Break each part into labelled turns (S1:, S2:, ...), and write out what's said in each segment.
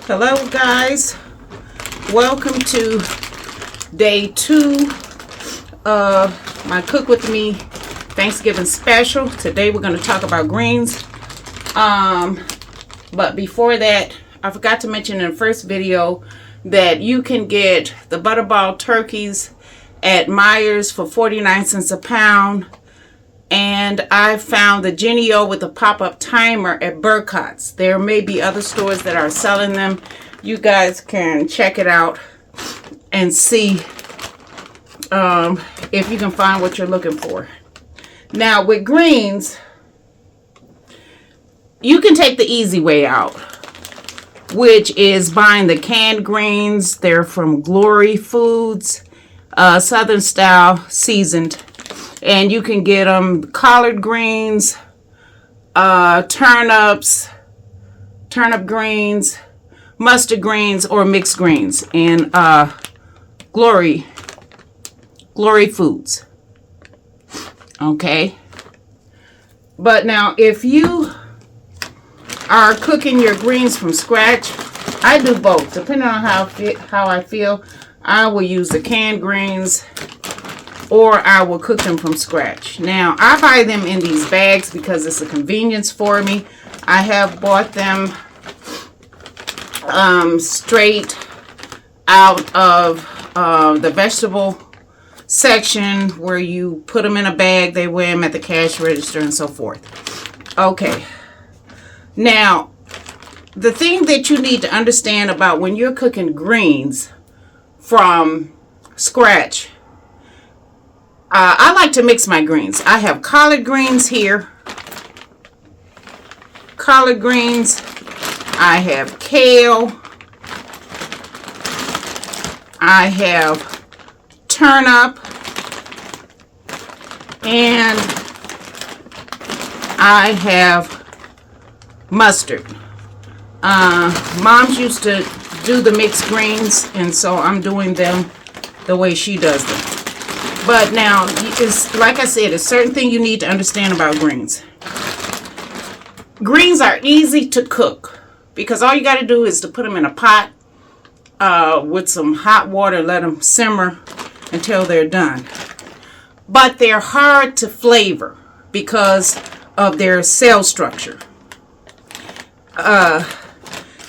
S1: Hello guys, welcome to day 2 of my Cook With Me Thanksgiving special. Today we're going to talk about greens, but before that I forgot to mention in the first video that you can get the Butterball turkeys at Meijer's for 49 cents a pound, and I found the Jennie-O with a pop-up timer at Burcott's. There may be other stores that are selling them. You guys can check it out and see if you can find what you're looking for. Now with greens, you can take the easy way out, which is buying the canned greens. They're from Glory Foods, Southern style, seasoned. And you can get them collard greens, turnips, turnip greens, mustard greens, or mixed greens in Glory Foods. Okay. But now if you are cooking your greens from scratch, I do both. Depending on how I feel, I will use the canned greens, or I will cook them from scratch. Now, I buy them in these bags because it's a convenience for me. I have bought them straight out of the vegetable section where you put them in a bag, they weigh them at the cash register and so forth. Okay. Now, the thing that you need to understand about when you're cooking greens from scratch, I like to mix my greens. I have collard greens here. Collard greens. I have kale. I have turnip. And I have mustard. Mom's used to do the mixed greens, and so I'm doing them the way she does them. But now, it's, like I said, it's certain thing you need to understand about greens. Greens are easy to cook because all you got to do is to put them in a pot with some hot water, let them simmer until they're done. But they're hard to flavor because of their cell structure. Now,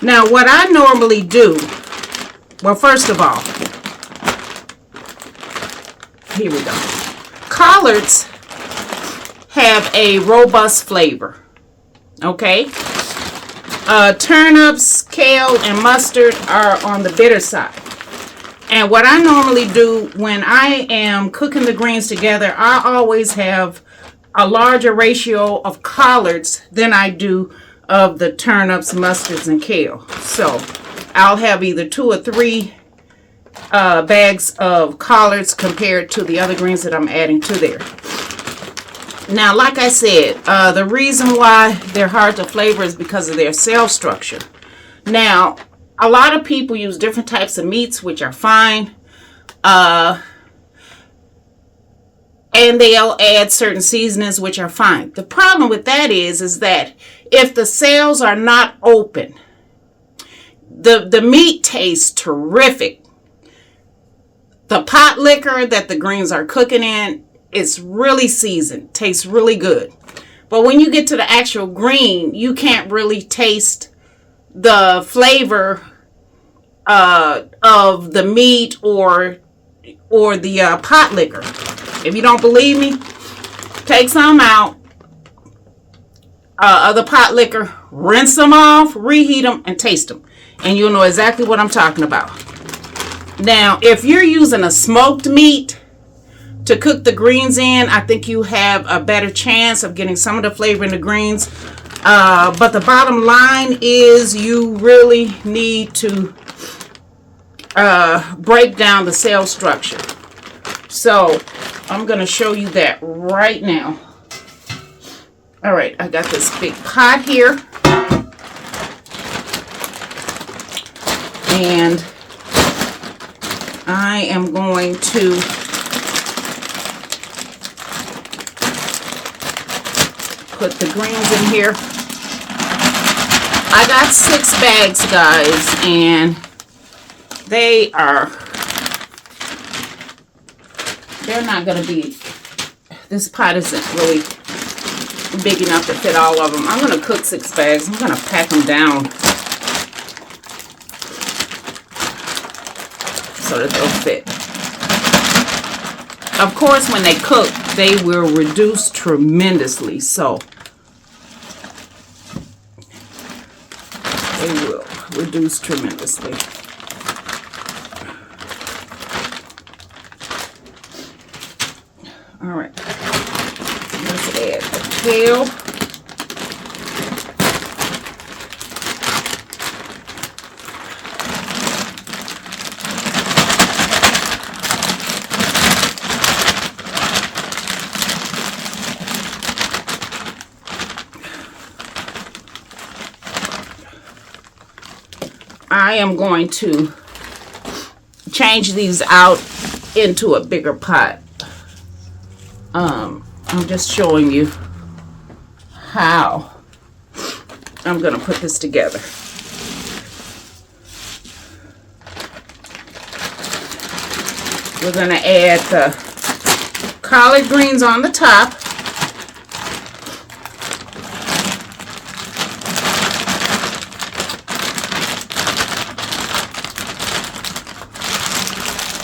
S1: what I normally do, well, first of all, here we go. Collards have a robust flavor. Okay? Turnips, kale, and mustard are on the bitter side. And what I normally do when I am cooking the greens together, I always have a larger ratio of collards than I do of the turnips, mustards, and kale. So I'll have either 2 or 3 bags of collards compared to the other greens that I'm adding to there. Now, like I said, the reason why they're hard to flavor is because of their cell structure. Now, a lot of people use different types of meats, which are fine. And they'll add certain seasonings, which are fine. The problem with that is that if the cells are not open, the meat tastes terrific. The pot liquor that the greens are cooking in is really seasoned, tastes really good. But when you get to the actual green, you can't really taste the flavor of the meat or the pot liquor. If you don't believe me, take some out of the pot liquor, rinse them off, reheat them, and taste them. And you'll know exactly what I'm talking about. Now, if you're using a smoked meat to cook the greens in, I think you have a better chance of getting some of the flavor in the greens. But the bottom line is you really need to break down the cell structure. So I'm going to show you that right now. All right, I got this big pot here. And I am going to put the greens in here. I got 6 bags, guys, and they're not going to be, this pot isn't really big enough to fit all of them. I'm going to cook 6 bags. I'm going to pack them down so that they'll fit. Of course, when they cook, they will reduce tremendously, so they will reduce tremendously. All right, let's add the kale. I am going to change these out into a bigger pot. I'm just showing you how I'm going to put this together. We're going to add the collard greens on the top.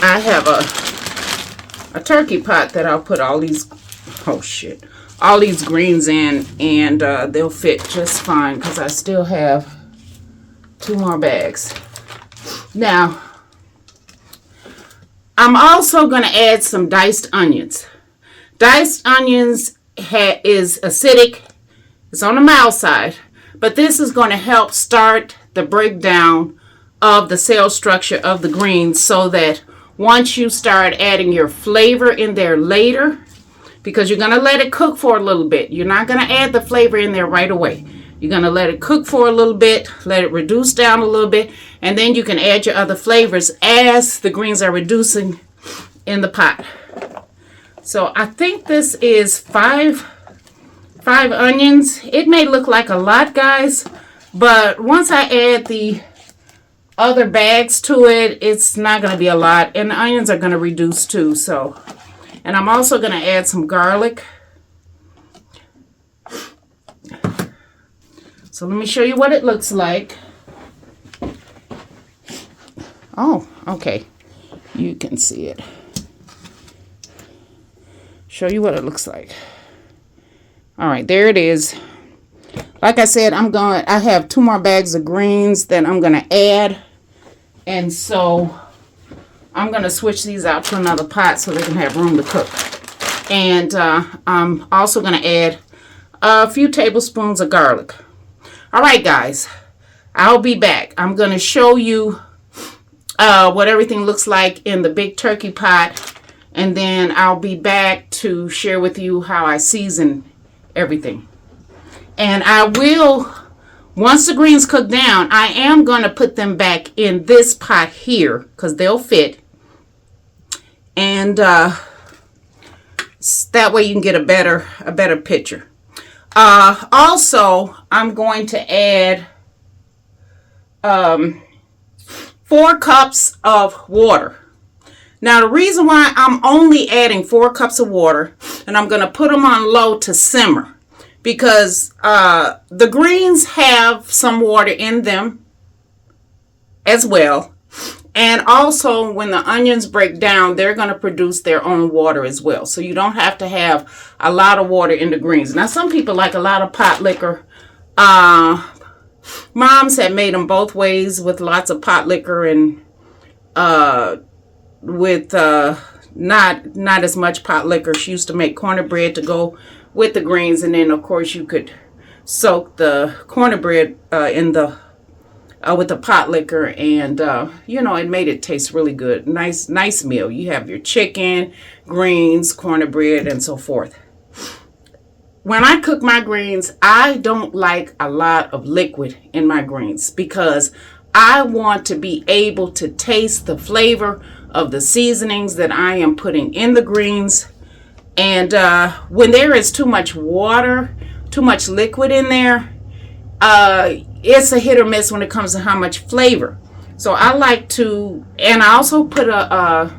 S1: I have a turkey pot that I'll put all these, all these greens in, and they'll fit just fine because I still have 2 more bags. Now, I'm also going to add some diced onions. Diced onions is acidic. It's on the mild side, but this is going to help start the breakdown of the cell structure of the greens so that once you start adding your flavor in there later, because you're going to let it cook for a little bit. You're not going to add the flavor in there right away. You're going to let it cook for a little bit, let it reduce down a little bit, and then you can add your other flavors as the greens are reducing in the pot. So I think this is five onions. It may look like a lot, guys, but once I add the other bags to it, it's not going to be a lot, and the onions are going to reduce too. So, and I'm also going to add some garlic. So let me show you what it looks like. Oh, okay, you can see it. Show you what it looks like. All right, there it is. Like I said, I have 2 more bags of greens that I'm going to add. And so I'm going to switch these out to another pot so they can have room to cook. And I'm also going to add a few tablespoons of garlic. All right, guys, I'll be back. I'm going to show you what everything looks like in the big turkey pot. And then I'll be back to share with you how I season everything. And I will, once the greens cook down, I am going to put them back in this pot here because they'll fit. And that way you can get a better picture. Also, I'm going to add 4 cups of water. Now, the reason why I'm only adding 4 cups of water, and I'm going to put them on low to simmer, because the greens have some water in them as well. And also, when the onions break down, they're going to produce their own water as well. So you don't have to have a lot of water in the greens. Now, some people like a lot of pot liquor. Moms have made them both ways, with lots of pot liquor and with not as much pot liquor. She used to make cornbread to go with the greens, and then of course you could soak the cornbread in the with the pot liquor, and it made it taste really good. Nice meal. You have your chicken, greens, cornbread, and so forth. When I cook my greens, I don't like a lot of liquid in my greens because I want to be able to taste the flavor of the seasonings that I am putting in the greens. And when there is too much water, too much liquid in there, it's a hit or miss when it comes to how much flavor. So I like to, and I also put a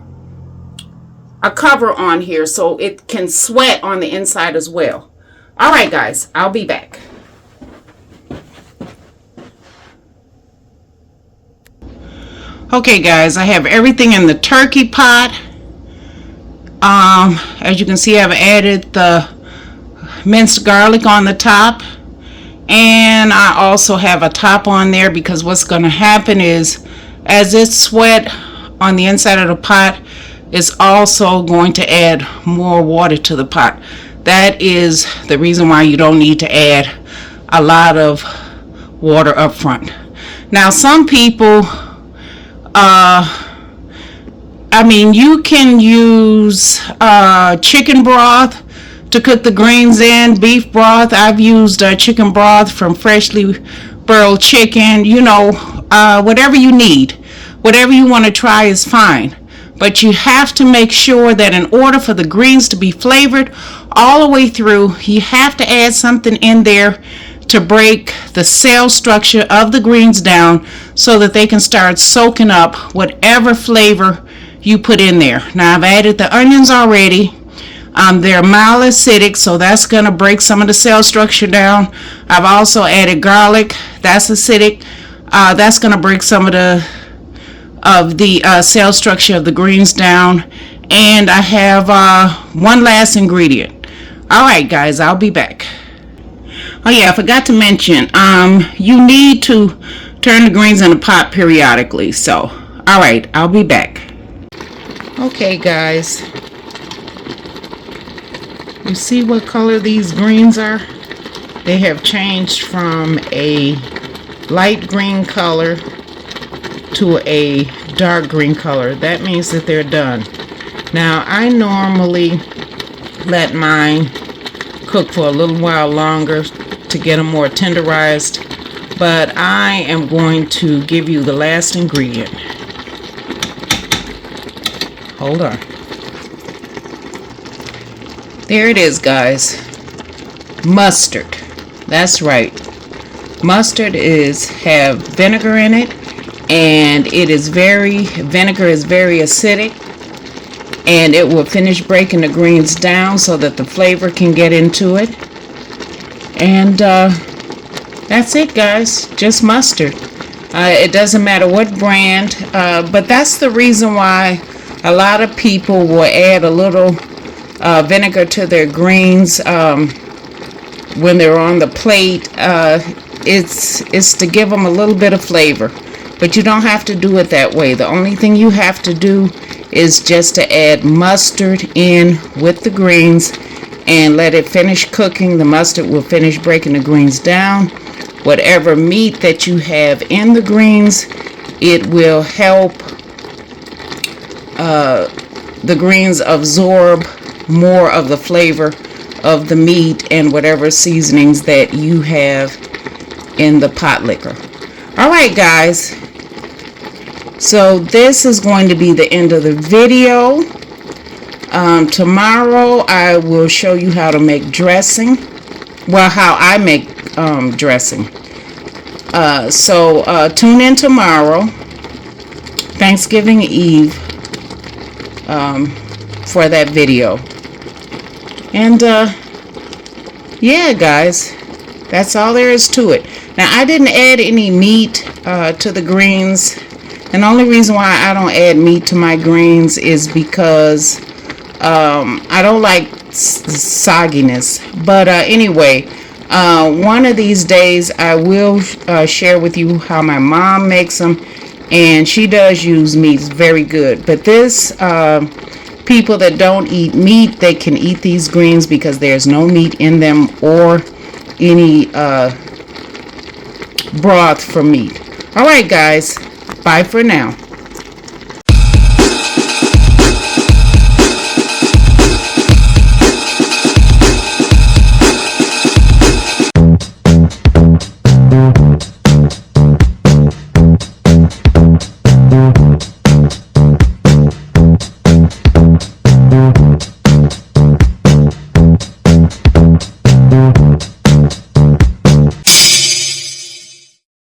S1: cover on here so it can sweat on the inside as well. All right, guys, I'll be back. Okay, guys, I have everything in the turkey pot. As you can see, I've added the minced garlic on the top, and I also have a top on there because what's going to happen is as it's sweat on the inside of the pot, it's also going to add more water to the pot. That is the reason why you don't need to add a lot of water up front. Now, some people, you can use chicken broth to cook the greens in, beef broth. I've used chicken broth from freshly broiled chicken. Whatever you need, whatever you want to try is fine. But you have to make sure that in order for the greens to be flavored all the way through, you have to add something in there to break the cell structure of the greens down so that they can start soaking up whatever flavor you put in there. Now, I've added the onions already. They're mild acidic, so that's going to break some of the cell structure down. I've also added garlic. That's acidic. That's going to break some of the cell structure of the greens down. And I have one last ingredient. All right, guys, I'll be back. Oh yeah, I forgot to mention, you need to turn the greens in the pot periodically. So, all right, I'll be back. Okay, guys. You see what color these greens are? They have changed from a light green color to a dark green color. That means that they're done. Now, I normally let mine cook for a little while longer to get them more tenderized, but I am going to give you the last ingredient. Hold on. There it is, guys. Mustard. That's right. Mustard have vinegar in it, and vinegar is very acidic, and it will finish breaking the greens down so that the flavor can get into it. And that's it, guys. Just mustard. It doesn't matter what brand, but that's the reason why a lot of people will add a little vinegar to their greens when they're on the plate. It's to give them a little bit of flavor, but you don't have to do it that way. The only thing you have to do is just to add mustard in with the greens and let it finish cooking. The mustard will finish breaking the greens down. Whatever meat that you have in the greens, it will help the greens absorb more of the flavor of the meat and whatever seasonings that you have in the pot liquor. All right, guys. So this is going to be the end of the video. Tomorrow I will show you how to make dressing. Well, how I make dressing. So tune in tomorrow, Thanksgiving Eve, for that video. And yeah, guys, that's all there is to it. Now, I didn't add any meat to the greens, and the only reason why I don't add meat to my greens is because I don't like sogginess. But anyway, one of these days I will share with you how my mom makes them, and she does use meat. It's very good. But this people that don't eat meat, they can eat these greens because there's no meat in them or any broth from meat. All right, guys, bye for now.